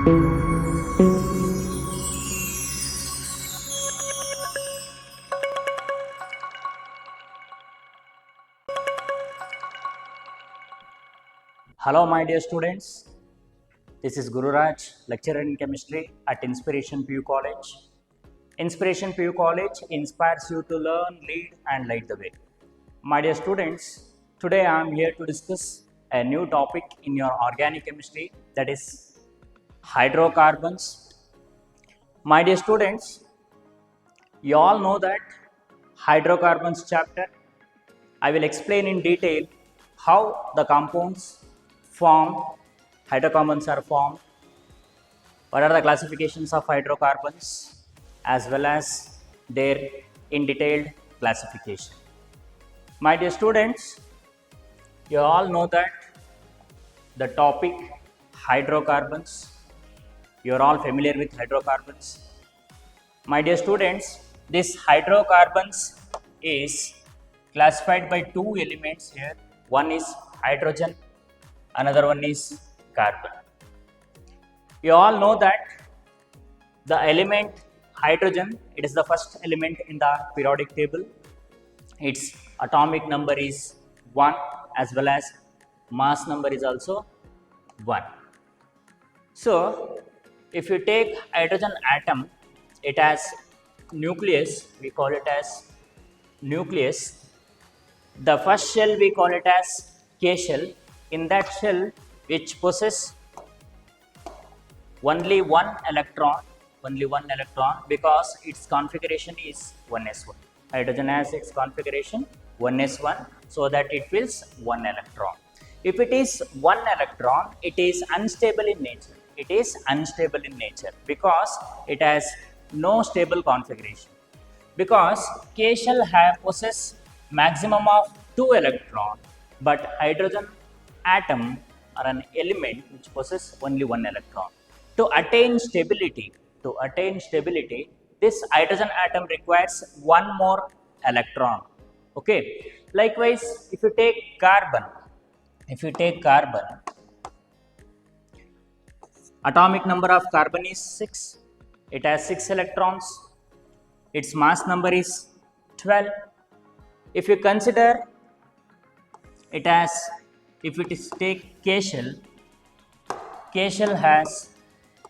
Hello, my dear students. This is Guru Raj, lecturer in chemistry at Inspiration PU College. Inspiration PU College inspires you to learn, lead, and light the way. My dear students, today I am here to discuss a new topic in your organic chemistry, that is hydrocarbons. My dear students, you all know that hydrocarbons chapter. I will explain in detail how the compounds formed, hydrocarbons are formed, what are the classifications of hydrocarbons, as well as their in detailed classification. My dear students, you all know that the topic hydrocarbons, you are all familiar with hydrocarbons. My dear students, this hydrocarbons is classified by two elements here. One is hydrogen, another one is carbon. You all know that the element hydrogen, it is the first element in the periodic table. Its atomic number is 1 as well as mass number is also 1. So, if you take hydrogen atom, it has nucleus, we call it as nucleus. The first shell we call it as K shell. In that shell, which possess only one electron because its configuration is 1s1. Hydrogen has its configuration 1s1, so that it fills one electron. If it is one electron, it is unstable in nature. It is unstable in nature because it has no stable configuration. Because K shell possess maximum of 2 electrons, but hydrogen atom or an element which possesses only 1 electron. To attain stability, this hydrogen atom requires one more electron. Okay. Likewise, if you take carbon, atomic number of carbon is 6. It has 6 electrons. Its mass number is 12. If you consider it as, if it is take K shell has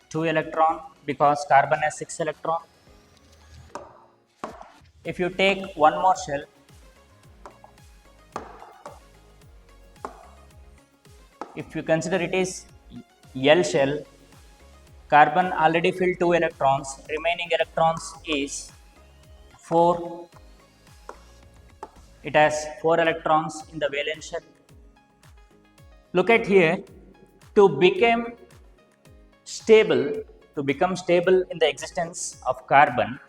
2 electron because carbon has 6 electron. If you take one more shell, if you consider it is L shell, carbon already filled 2 electrons, remaining electrons is 4. It has 4 electrons in the valence shell. Look at here, to become stable in the existence of carbon,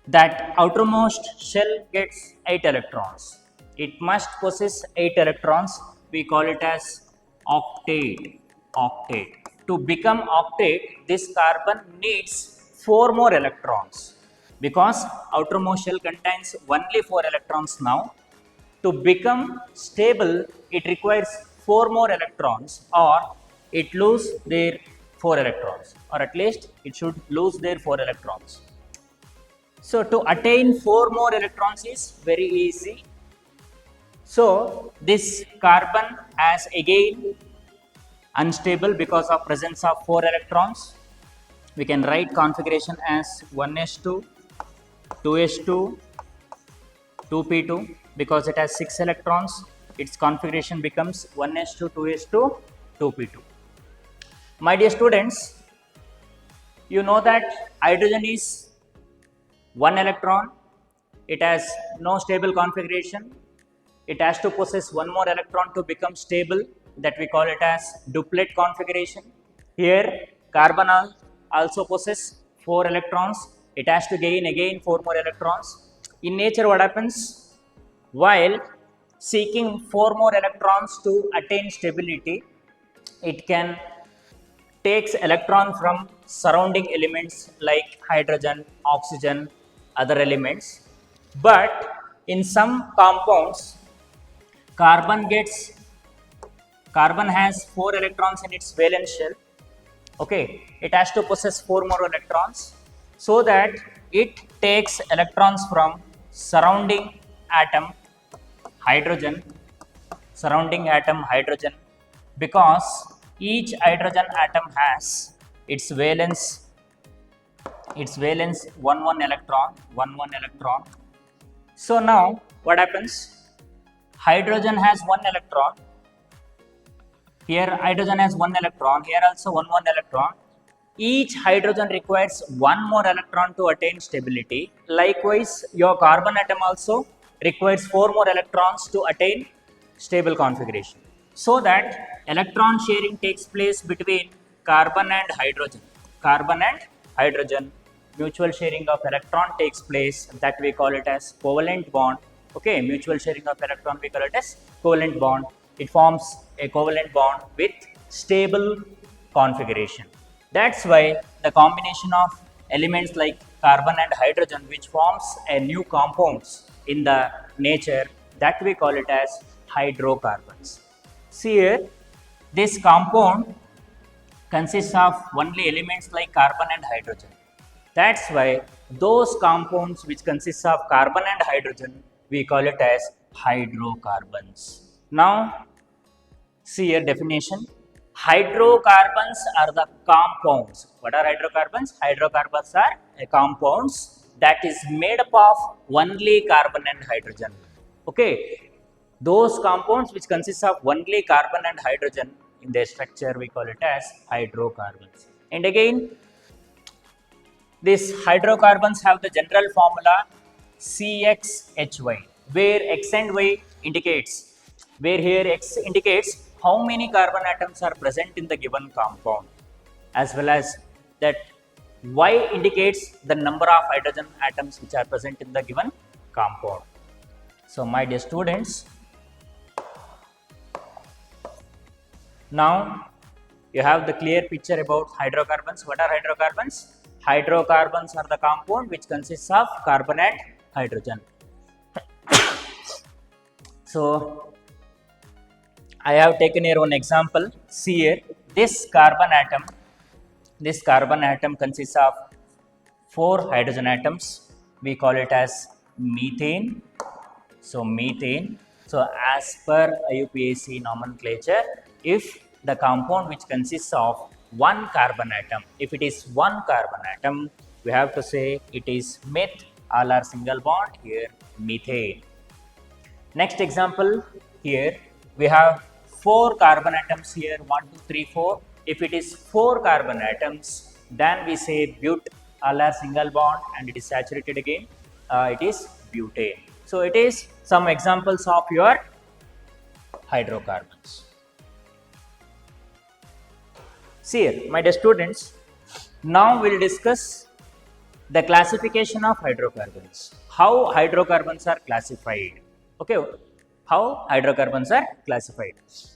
that outermost shell gets 8 electrons. It must possess 8 electrons. We call it as octet. To become octet, this carbon needs 4 more electrons. Because outermost shell contains only 4 electrons now. To become stable, it requires 4 more electrons, or it lose their 4 electrons, or at least it should lose their 4 electrons. So, to attain 4 more electrons is very easy. So, this carbon has again unstable because of presence of 4 electrons. We can write configuration as 1s2, 2s2, 2p2 because it has 6 electrons. Its configuration becomes 1s2, 2s2, 2p2. My dear students, you know that hydrogen is 1 electron. It has no stable configuration. It has to possess one more electron to become stable, that we call it as duplet configuration. Here carbon also possesses 4 electrons. It has to gain again 4 more electrons. In nature, what happens? While seeking 4 more electrons to attain stability, it can takes electron from surrounding elements like hydrogen, oxygen, other elements. But in some compounds, carbon has 4 electrons in its valence shell. Okay, it has to possess 4 more electrons so that it takes electrons from surrounding atom hydrogen, because each hydrogen atom has its valence 1 electron. So now what happens? Hydrogen has 1 electron. Here hydrogen has 1 electron. Here also one electron. Each hydrogen requires 1 more electron to attain stability. Likewise, your carbon atom also requires 4 more electrons to attain stable configuration. So that electron sharing takes place between carbon and hydrogen. Mutual sharing of electron takes place, that we call it as covalent bond. Okay, mutual sharing of electron we call it as covalent bond. It forms a covalent bond with stable configuration. That's why the combination of elements like carbon and hydrogen, which forms a new compounds in the nature, that we call it as hydrocarbons. See here, this compound consists of only elements like carbon and hydrogen. That's why those compounds which consist of carbon and hydrogen, we call it as hydrocarbons. Now, see your definition. Hydrocarbons are the compounds. What are hydrocarbons? Hydrocarbons are compounds that is made up of only carbon and hydrogen. Okay, those compounds which consist of only carbon and hydrogen in their structure, we call it as hydrocarbons. And again, these hydrocarbons have the general formula CXHY, where X and Y indicates, where here X indicates how many carbon atoms are present in the given compound, as well as that Y indicates the number of hydrogen atoms which are present in the given compound. So my dear students, now you have the clear picture about hydrocarbons. What are hydrocarbons? Hydrocarbons are the compound which consists of carbon and hydrogen. So I have taken here one example. See here, this carbon atom consists of 4 hydrogen atoms. We call it as methane. So methane. So as per IUPAC nomenclature, if the compound which consists of 1 carbon atom, if it is 1 carbon atom, we have to say it is meth, all are single bond, here methane. Next example, here we have 4 carbon atoms here, 1, 2, 3, 4. If it is 4 carbon atoms, then we say but, all are single bond and it is saturated again, it is butane. So it is some examples of your hydrocarbons. See here, my dear students, now we will discuss the classification of hydrocarbons. How hydrocarbons are classified. Okay, how hydrocarbons are classified.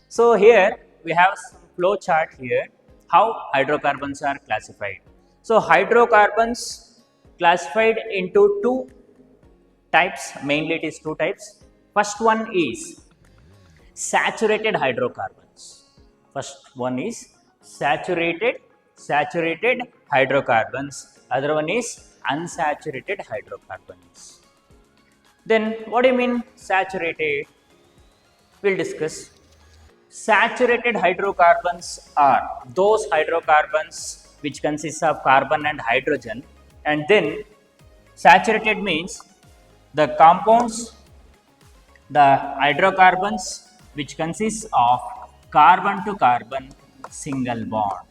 So here we have some flow chart here, how hydrocarbons are classified. So hydrocarbons classified into 2 types, mainly it is 2 types. First one is saturated hydrocarbons. First one is saturated hydrocarbons. Other one is unsaturated hydrocarbons. Then what do you mean saturated? We'll discuss. Saturated hydrocarbons are those hydrocarbons which consist of carbon and hydrogen, and then saturated means the compounds, the hydrocarbons which consists of carbon to carbon single bond.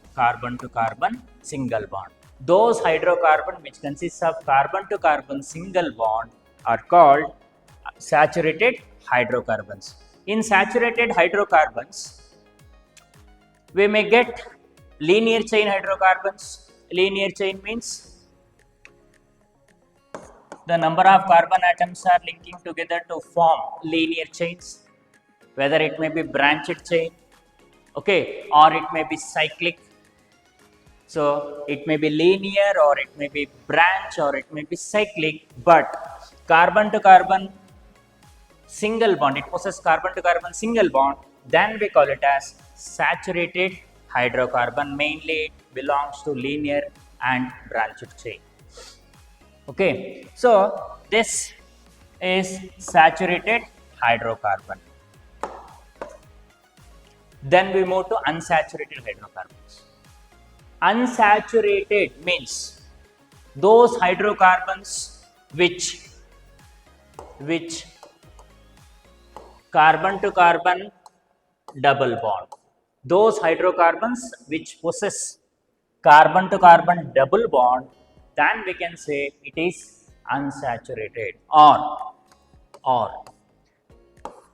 Those hydrocarbons which consists of carbon to carbon single bond are called saturated hydrocarbons. In saturated hydrocarbons, we may get linear chain hydrocarbons. Linear chain means the number of carbon atoms are linking together to form linear chains, whether it may be branched chain, okay, or it may be cyclic. So it may be linear or it may be branch or it may be cyclic, but carbon to carbon single bond, it possesses carbon to carbon single bond, then we call it as saturated hydrocarbon. Mainly it belongs to linear and branched chain. Okay, so this is saturated hydrocarbon. Then we move to unsaturated hydrocarbons. Unsaturated means those hydrocarbons which carbon to carbon double bond. Those hydrocarbons which possess carbon to carbon double bond, then we can say it is unsaturated. Or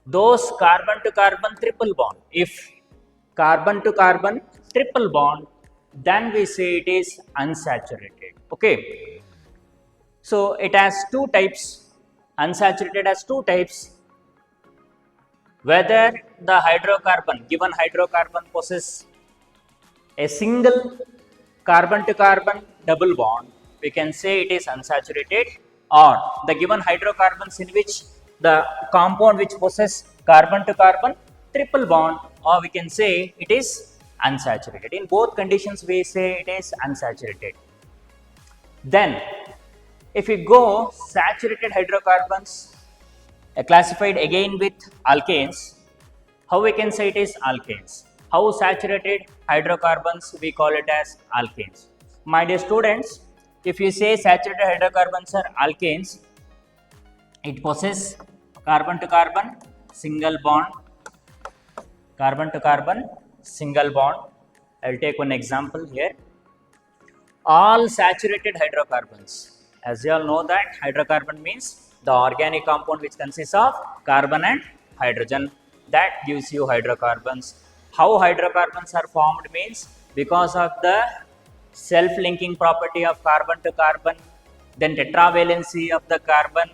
those carbon to carbon triple bond. If carbon to carbon triple bond, then we say it is unsaturated. Okay. So it has two types. Unsaturated has two types. Whether the given hydrocarbon possesses a single carbon to carbon double bond, we can say it is unsaturated, or the given hydrocarbons in which the compound which possesses carbon to carbon triple bond, or we can say it is unsaturated. In both conditions we say it is unsaturated. Then if we go saturated hydrocarbons classified again with alkanes, how we can say it is alkanes? How saturated hydrocarbons we call it as alkanes? My dear students, if you say saturated hydrocarbons are alkanes, it possesses carbon to carbon single bond, carbon to carbon single bond. I will take one example here. All saturated hydrocarbons, as you all know that hydrocarbon means the organic compound which consists of carbon and hydrogen, that gives you hydrocarbons. How hydrocarbons are formed means because of the self-linking property of carbon to carbon, then tetravalency of the carbon,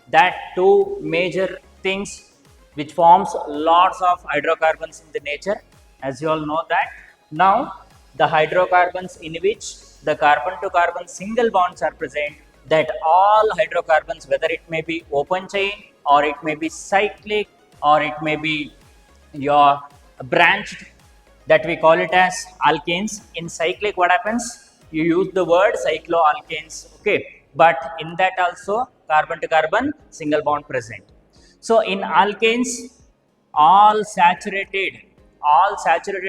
that two major things which forms lots of hydrocarbons in the nature, as you all know that. Now the hydrocarbons in which the carbon to carbon single bonds are present, that all hydrocarbons, whether it may be open chain or it may be cyclic or it may be your branched, that we call it as alkanes. In cyclic, what happens? You use the word cycloalkanes, okay, but in that also carbon to carbon single bond present. So in alkanes, all saturated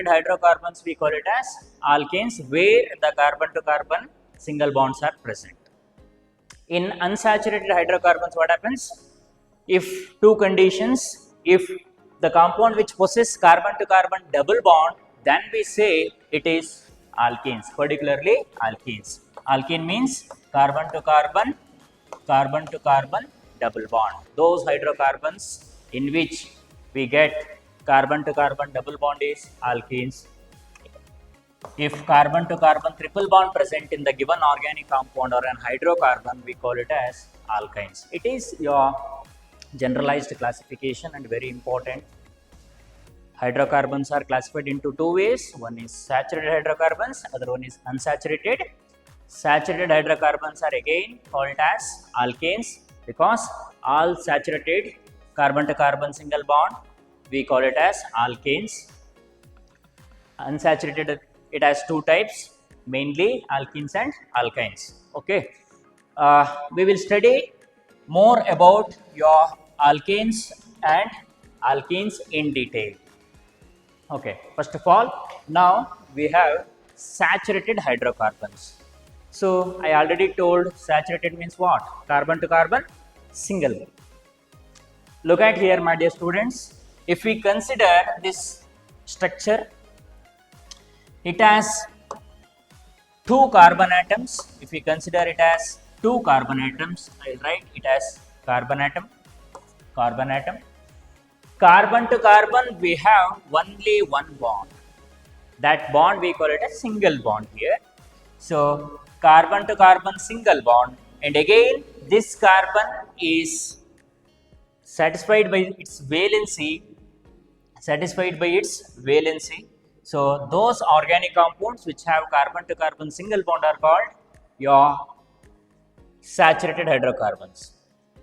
hydrocarbons we call it as alkanes, where the carbon to carbon single bonds are present. In unsaturated hydrocarbons, what happens? If two conditions, if the compound which possesses carbon to carbon double bond, then we say it is alkenes, particularly alkenes. Alkene means carbon to carbon double bond. Those hydrocarbons in which we get carbon to carbon double bond is alkenes. If carbon to carbon triple bond present in the given organic compound or an hydrocarbon, we call it as alkynes. It is your generalized classification and very important. Hydrocarbons are classified into two ways. One is saturated hydrocarbons, other one is unsaturated. Saturated hydrocarbons are again called as alkanes because all saturated carbon to carbon single bond, we call it as alkanes. Unsaturated, it has two types, mainly alkenes and alkynes. Okay, we will study more about your alkanes and alkenes in detail. Okay, first of all, now we have saturated hydrocarbons. So I already told saturated means what? Carbon to carbon single. Look at here, my dear students. If we consider this structure, it has two carbon atoms. If we consider it as two carbon atoms, I will write it as carbon atom. Carbon to carbon, we have only one bond. That bond we call it a single bond here. So carbon to carbon single bond, and again this carbon is satisfied by its valency. So those organic compounds which have carbon to carbon single bond are called your saturated hydrocarbons.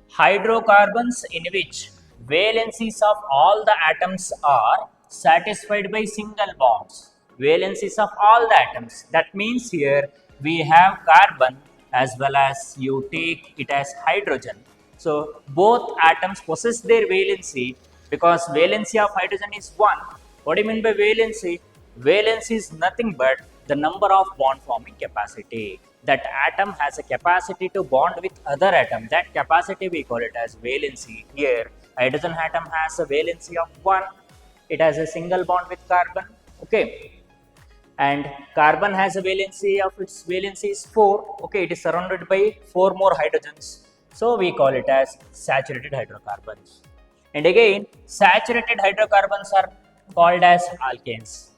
Hydrocarbons in which valencies of all the atoms are satisfied by single bonds, valencies of all the atoms. That means here we have carbon as well as you take it as hydrogen. So both atoms possess their valency because valency of hydrogen is 1. What do you mean by valency? Valency is nothing but the number of bond forming capacity. That atom has a capacity to bond with other atom. That capacity we call it as valency. Here hydrogen atom has a valency of 1. It has a single bond with carbon. Okay, and carbon has a valency of its valency is 4. Okay, it is surrounded by 4 more hydrogens, so we call it as saturated hydrocarbons. And again, saturated hydrocarbons are called as alkanes.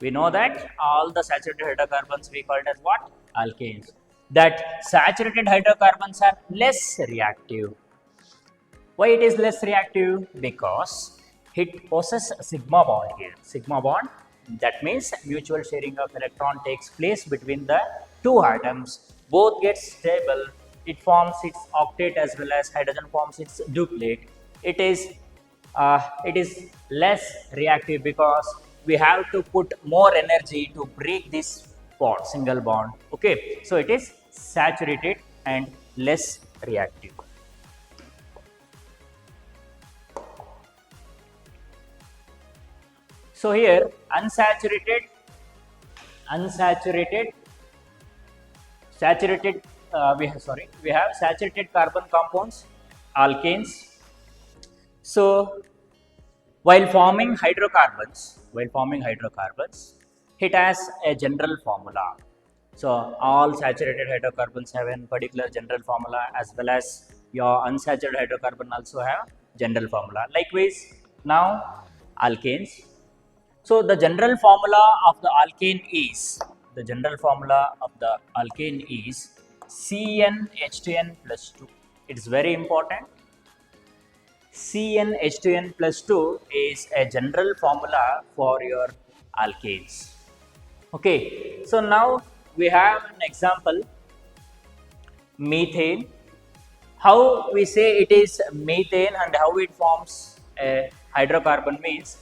We know that all the saturated hydrocarbons we call it as what? Alkanes. That saturated hydrocarbons are less reactive. Why it is less reactive? Because it possesses a sigma bond here. Sigma bond, that means mutual sharing of electron takes place between the two atoms. Both get stable. It forms its octet as well as hydrogen forms its duplet. It is less reactive because we have to put more energy to break this bond, single bond. Okay, so it is saturated and less reactive. So here unsaturated, saturated, we have saturated carbon compounds, alkanes. So while forming hydrocarbons, it has a general formula. So all saturated hydrocarbons have a particular general formula, as well as your unsaturated hydrocarbon also have general formula. Likewise, now alkanes. So the general formula of the alkane is CnH2n plus 2. It is very important. CnH2n plus 2 is a general formula for your alkanes. Okay, so now we have an example, methane. How we say it is methane and how it forms a hydrocarbon means,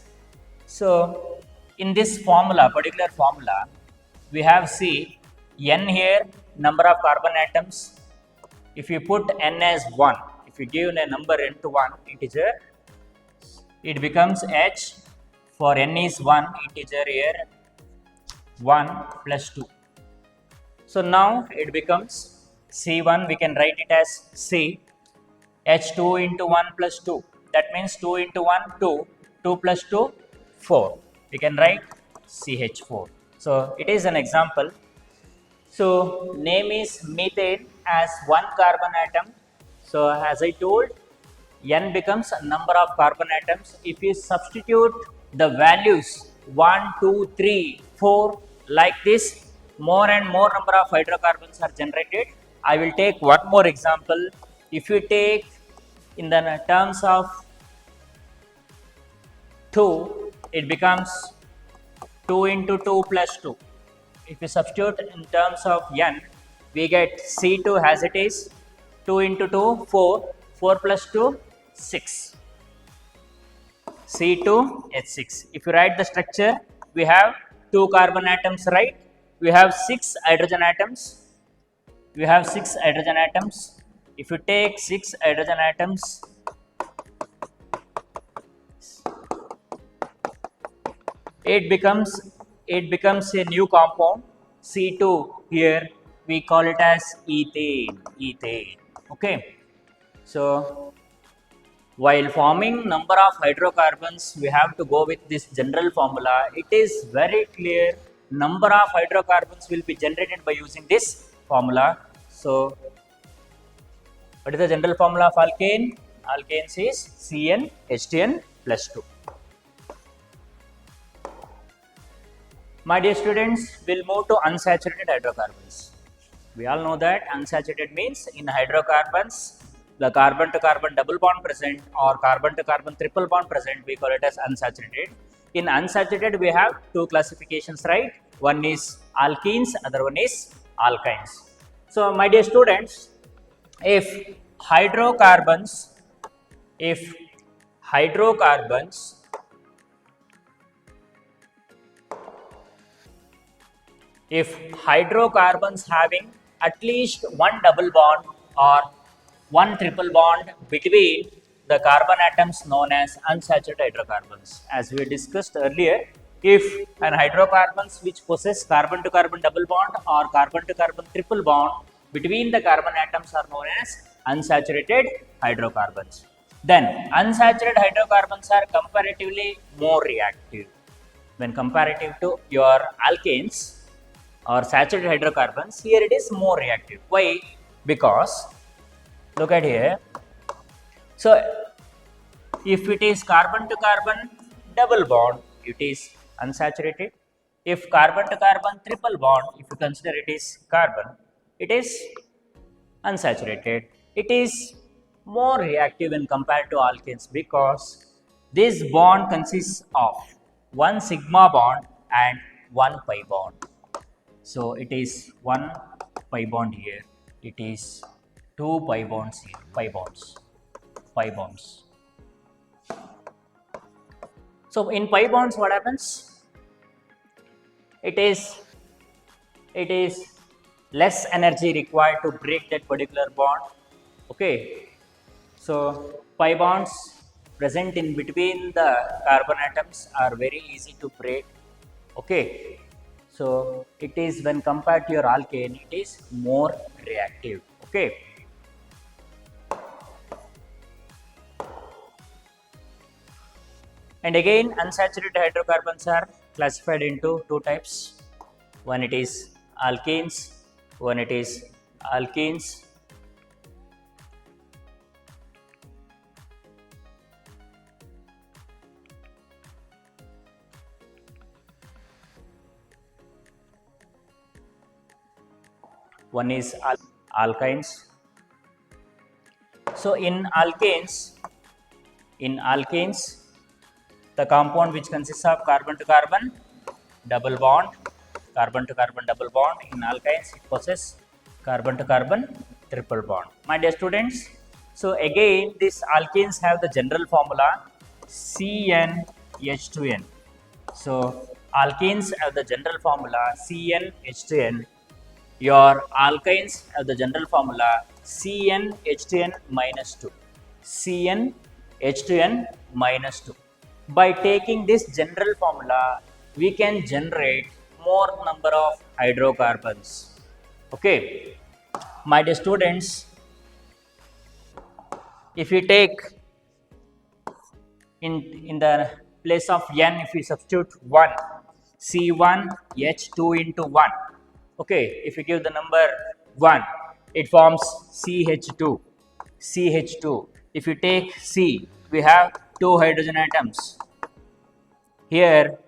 so in this formula, particular formula, we have C, N here, number of carbon atoms. If you put N as 1, if you give a number N to 1 integer, it becomes H. For N is 1 integer here, 1 plus 2. So now it becomes C1, we can write it as C, H2 into 1 plus 2. That means 2 into 1, 2, 2 plus 2, 4. We can write CH4. So it is an example. So name is methane as 1 carbon atom. So as I told, N becomes number of carbon atoms. If you substitute the values 1, 2, 3, 4 like this, more and more number of hydrocarbons are generated. I will take one more example. If you take in the terms of 2, it becomes 2 into 2 plus 2. If you substitute in terms of N, we get C2 as it is, 2 into 2, 4, 4 plus 2, 6. C2H6. If you write the structure, we have 2 carbon atoms, right? We have 6 hydrogen atoms. If you take 6 hydrogen atoms, it becomes a new compound, C2. Here we call it as ethane. Okay. So while forming number of hydrocarbons, we have to go with this general formula. It is very clear, number of hydrocarbons will be generated by using this formula. So what is the general formula of alkane? Alkanes is CnH2n plus 2. My dear students, we'll move to unsaturated hydrocarbons. We all know that unsaturated means in hydrocarbons, the carbon to carbon double bond present or carbon to carbon triple bond present, we call it as unsaturated. In unsaturated, we have two classifications, right? One is alkenes, other one is alkynes. So, my dear students, if hydrocarbons if hydrocarbons having at least one double bond or one triple bond between the carbon atoms known as unsaturated hydrocarbons. As we discussed earlier, if an hydrocarbons which possess carbon to carbon double bond or carbon to carbon triple bond between the carbon atoms are known as unsaturated hydrocarbons. Then unsaturated hydrocarbons are comparatively more reactive when comparative to your alkanes or saturated hydrocarbons. Here it is more reactive. Why? Because look at here. So if it is carbon to carbon double bond, it is unsaturated. If carbon to carbon triple bond, if you consider it is carbon, it is unsaturated. It is more reactive when compared to alkanes because this bond consists of one sigma bond and one pi bond. So it is one pi bond here. It is two pi bonds here. Pi bonds. So in pi bonds, what happens? It is less energy required to break that particular bond. Okay. So pi bonds present in between the carbon atoms are very easy to break. Okay. So it is when compared to your alkane, it is more reactive. Okay. And again, unsaturated hydrocarbons are classified into two types. One it is alkenes, one it is alkenes. One is alkynes. So in alkanes, the compound which consists of carbon to carbon double bond, carbon to carbon double bond. In alkynes, it possesses carbon to carbon triple bond. My dear students, so again, these alkenes have the general formula CnH2n. So alkenes have the general formula CnH2n. Your alkynes have the general formula CnH2n minus 2. CnH2n minus 2. By taking this general formula, we can generate more number of hydrocarbons. Okay, my dear students, if you take in the place of n, if we substitute 1, C1H2 into 1. Okay, if you give the number 1, it forms CH2. If you take C, we have 2 hydrogen atoms. Here,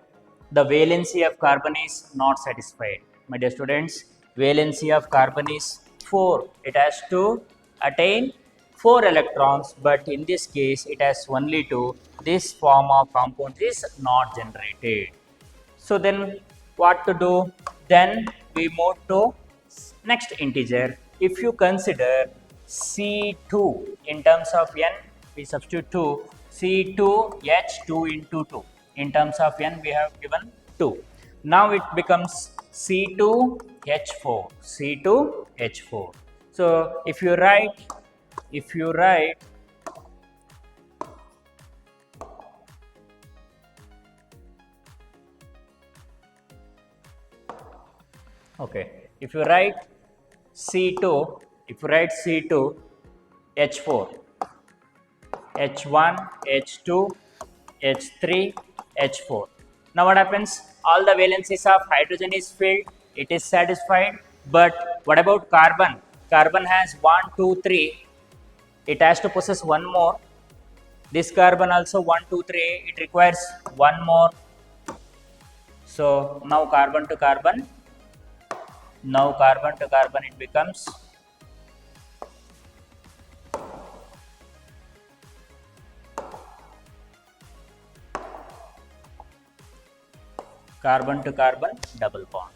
the valency of carbon is not satisfied. My dear students, valency of carbon is 4. It has to attain 4 electrons, but in this case, it has only 2. This form of compound is not generated. So then, what to do? Then we move to next integer. If you consider C2 in terms of n, we substitute 2, C2H2 into 2. In terms of n, we have given 2. Now it becomes C2H4. So if you write if you write C2, H4, H1, H2, H3, H4. Now what happens? All the valencies of hydrogen is filled, it is satisfied, but what about carbon? Carbon has 1, 2, 3, it has to possess one more. This carbon also 1, 2, 3, it requires one more. So now carbon to carbon it becomes carbon to carbon double bond.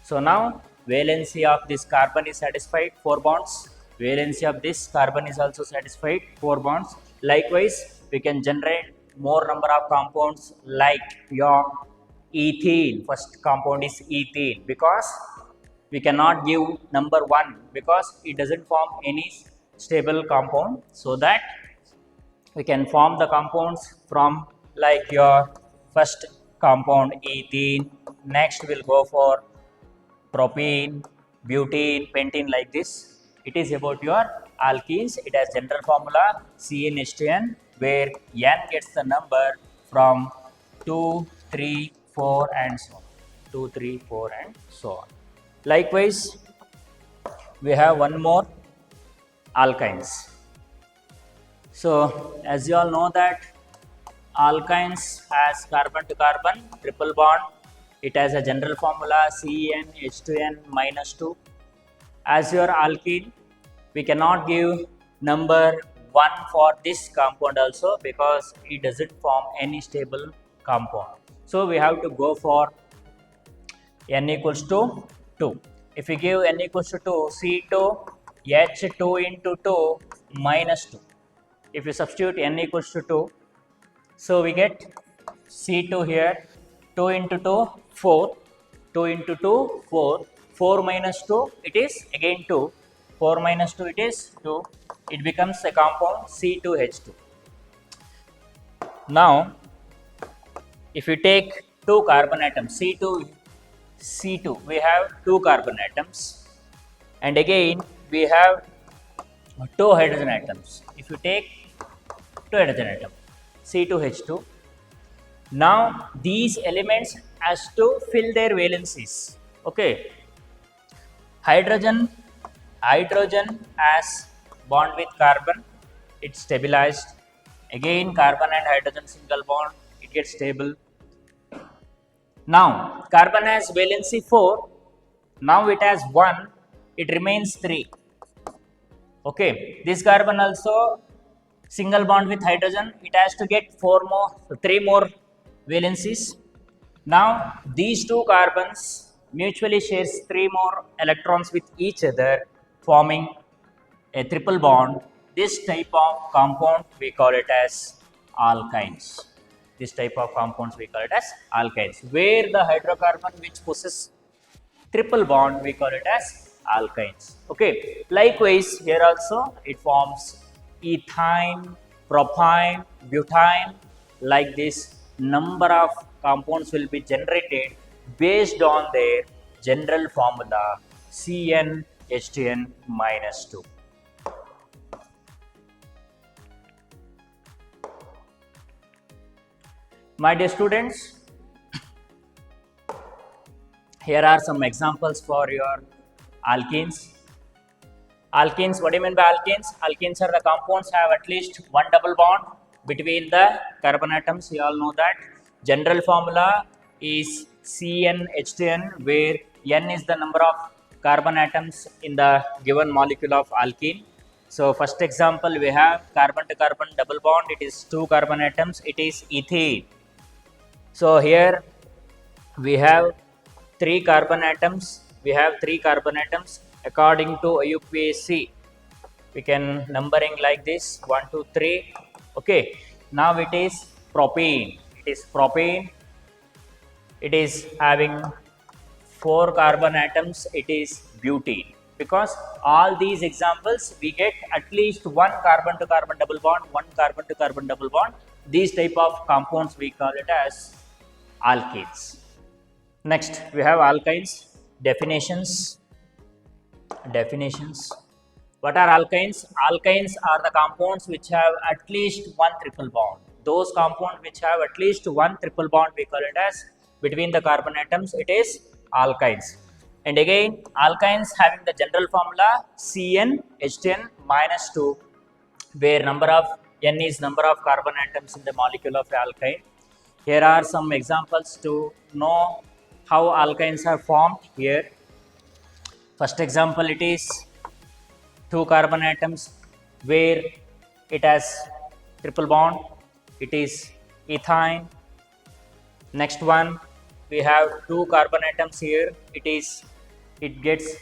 So now valency of this carbon is satisfied, 4 bonds. Valency of this carbon is also satisfied, 4 bonds. Likewise, we can generate more number of compounds like your ethene. First compound is ethene, because we cannot give number 1 because it doesn't form any stable compound, so that we can form the compounds from like your first compound ethene, next we'll go for propene, butene, pentene, like this. It is about your alkenes. It has general formula CnH2n, where N gets the number from 2, 3, 4 and so on. 2, 3, 4 and so on. Likewise, we have one more, alkynes. So as you all know that alkynes has carbon to carbon triple bond. It has a general formula CnH2n minus 2. As your alkene, we cannot give number 1 for this compound also, because it doesn't form any stable compound. So we have to go for n equals to 2. If we give n equals to 2, C2 H2 into 2 minus 2. If you substitute n equals to 2, so we get C2 here, 2 into 2, 4, 2 into 2, 4, 4 minus 2, it is again 2, 4 minus 2, it is 2, it becomes a compound C2H2. Now, if you take 2 carbon atoms, C2, we have 2 carbon atoms, and again we have 2 hydrogen atoms. If you take 2 hydrogen atom, C2H2, now these elements has to fill their valencies. Okay, hydrogen has bond with carbon, it's stabilized. Again carbon and hydrogen single bond, it gets stable. Now carbon has valency 4, now it has 1, it remains 3. Okay, this carbon also single bond with hydrogen, it has to get 3 more valencies. Now these 2 carbons mutually shares 3 more electrons with each other, forming a triple bond. This type of compound we call it as alkynes. This type of compounds we call it as alkynes, where the hydrocarbon which possesses triple bond we call it as alkynes. Okay, likewise here also it forms ethyne, propyne, butane. Like this, number of compounds will be generated based on their general formula CnH2n minus 2. My dear students, here are some examples for your alkenes. Alkenes, what do you mean by alkenes? Alkenes are the compounds have at least one double bond between the carbon atoms. You all know that. General formula is CnH2n, where n is the number of carbon atoms in the given molecule of alkene. So first example, we have carbon to carbon double bond. It is 2 carbon atoms. It is ethene. So here we have 3 carbon atoms. We have 3 carbon atoms according to IUPAC. We can numbering like this 1, 2, 3. Okay. Now it is propane. It is propane. It is having 4 carbon atoms. It is butane. Because all these examples we get at least 1 carbon to carbon double bond, 1 carbon to carbon double bond. These type of compounds we call it as alkenes. Next we have alkynes. Definitions. What are alkynes? Alkynes are the compounds which have at least 1 triple bond. Those compounds which have at least 1 triple bond we call it as between the carbon atoms, it is alkynes. And again alkynes having the general formula CnH2n minus 2, where number of n is number of carbon atoms in the molecule of alkyne. Here are some examples to know how alkynes are formed here. First example, it is 2 carbon atoms where it has triple bond, it is ethyne. Next one, we have 2 carbon atoms here, it gets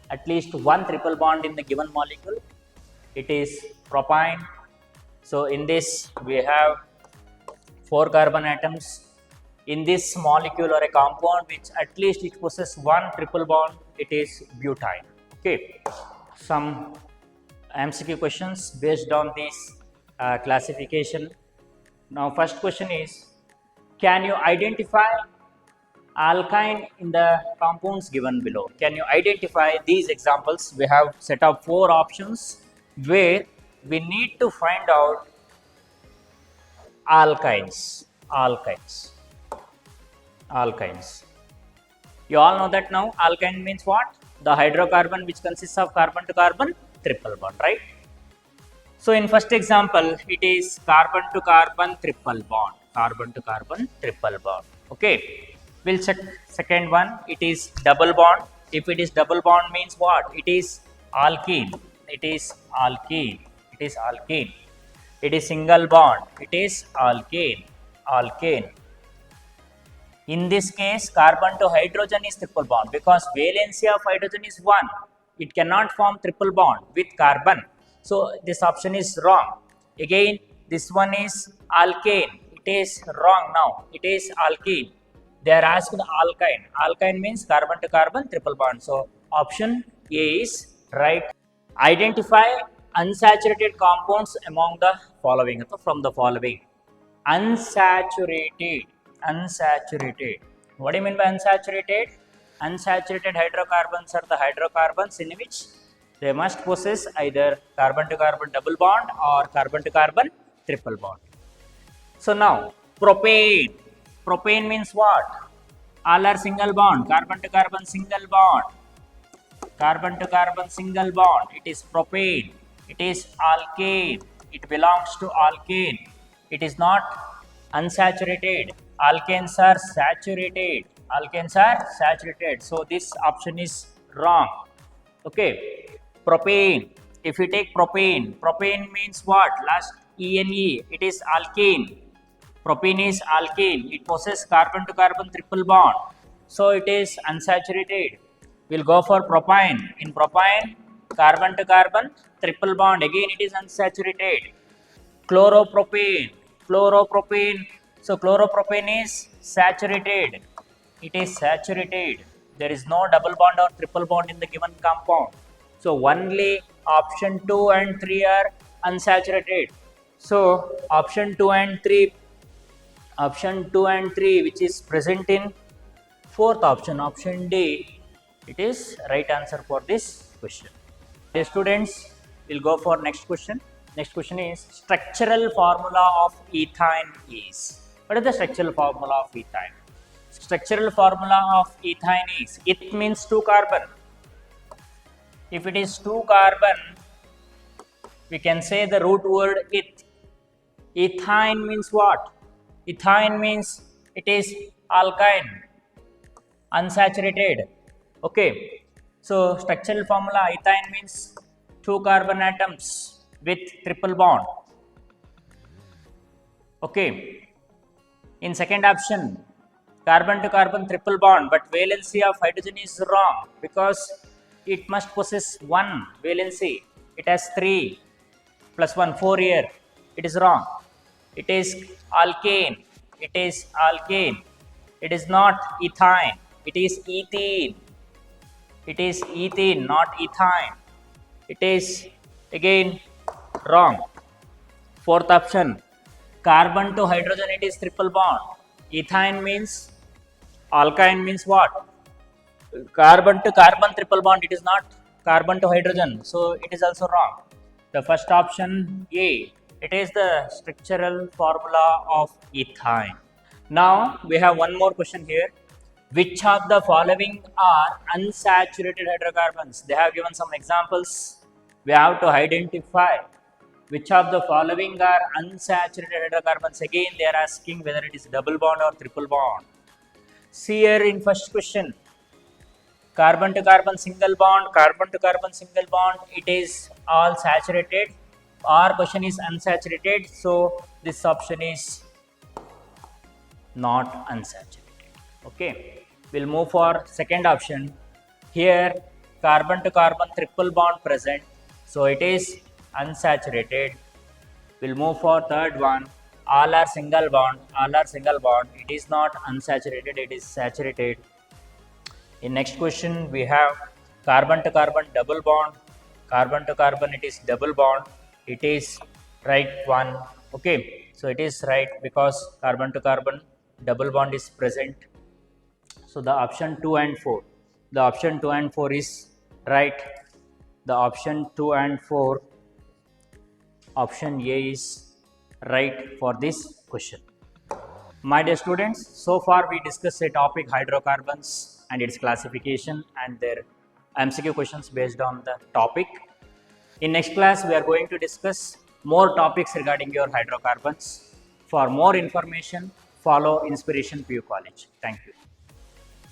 at least 1 triple bond in the given molecule, it is propyne. So in this we have 4 carbon atoms in this molecule or a compound which at least it possesses one triple bond, it is butyne. Okay, some MCQ questions based on this classification. Now, first question is, can you identify alkyne in the compounds given below? Can you identify these examples? We have set up 4 options where we need to find out alkynes. You all know that now. Alkyne means what? The hydrocarbon which consists of carbon to carbon triple bond, right? So in first example, it is carbon to carbon triple bond. Okay. We'll check second one. It is double bond. If it is double bond means what? It is alkene. It is single bond. It is alkane. In this case, carbon to hydrogen is triple bond because valency of hydrogen is 1. It cannot form triple bond with carbon. So this option is wrong. Again, this one is alkane. It is wrong now. It is alkene. They are asked alkyne. Alkyne means carbon to carbon triple bond. So option A is right. Identify unsaturated compounds among the following. From the following. Unsaturated. What do you mean by unsaturated? Unsaturated hydrocarbons are the hydrocarbons in which they must possess either carbon to carbon double bond or carbon to carbon triple bond. So now propane. Propane means what? All are single bond. Carbon to carbon single bond. It is propane. It is alkane. It belongs to alkane. It is not unsaturated. Alkanes are saturated. So this option is wrong. Okay. Propane. If you take propane means what? Last ENE. It is alkane. Propane is alkane. It possesses carbon to carbon triple bond. So it is unsaturated. We'll go for propane. In propane, carbon to carbon triple bond. Again, it is unsaturated. Chloropropane. So chloropropane is saturated. It is saturated. There is no double bond or triple bond in the given compound. So only option 2 and 3 are unsaturated. So option 2 and 3 which is present in fourth option D, it is right answer for this question. Dear students, we'll go for next question. Next question is structural formula of ethane is. What is the structural formula of ethane? Structural formula of ethane is, it means 2 carbon. If it is 2 carbon, we can say the root word eth. Ethane means what? Ethane means it is alkyne, unsaturated. Okay. So structural formula, ethane means 2 carbon atoms with triple bond. Okay. In second option, carbon to carbon triple bond, but valency of hydrogen is wrong because it must possess 1 valency. It has 3 plus 1, 4 here. It is wrong. It is alkane. It is not ethine. It is ethene. Not ethine. It is again wrong. Fourth option, carbon to hydrogen, it is triple bond. Ethine means, alkyne means what? Carbon to carbon triple bond, it is not carbon to hydrogen. So it is also wrong. The first option A, it is the structural formula of ethine. Now we have one more question here. Which of the following are unsaturated hydrocarbons? They have given some examples. We have to identify which of the following are unsaturated hydrocarbons. Again, they are asking whether it is double bond or triple bond. See here in first question, carbon to carbon single bond, it is all saturated. Our question is unsaturated, so this option is not unsaturated. Okay, we'll move for second option. Here, carbon to carbon triple bond present, so it is unsaturated. We'll move for third one. all are single bond, all are single bond. It is not unsaturated, it is saturated. In next question we have carbon to carbon double bond, carbon to carbon it is double bond, it is right one. Okay, so it is right because carbon to carbon double bond is present. So the option 2 and 4, the option 2 and 4 is right. The option 2 and 4, option A is right for this question. My dear students, so far we discussed a topic hydrocarbons and its classification and their MCQ questions based on the topic. In next class, we are going to discuss more topics regarding your hydrocarbons. For more information, follow Inspiration PU College. Thank you.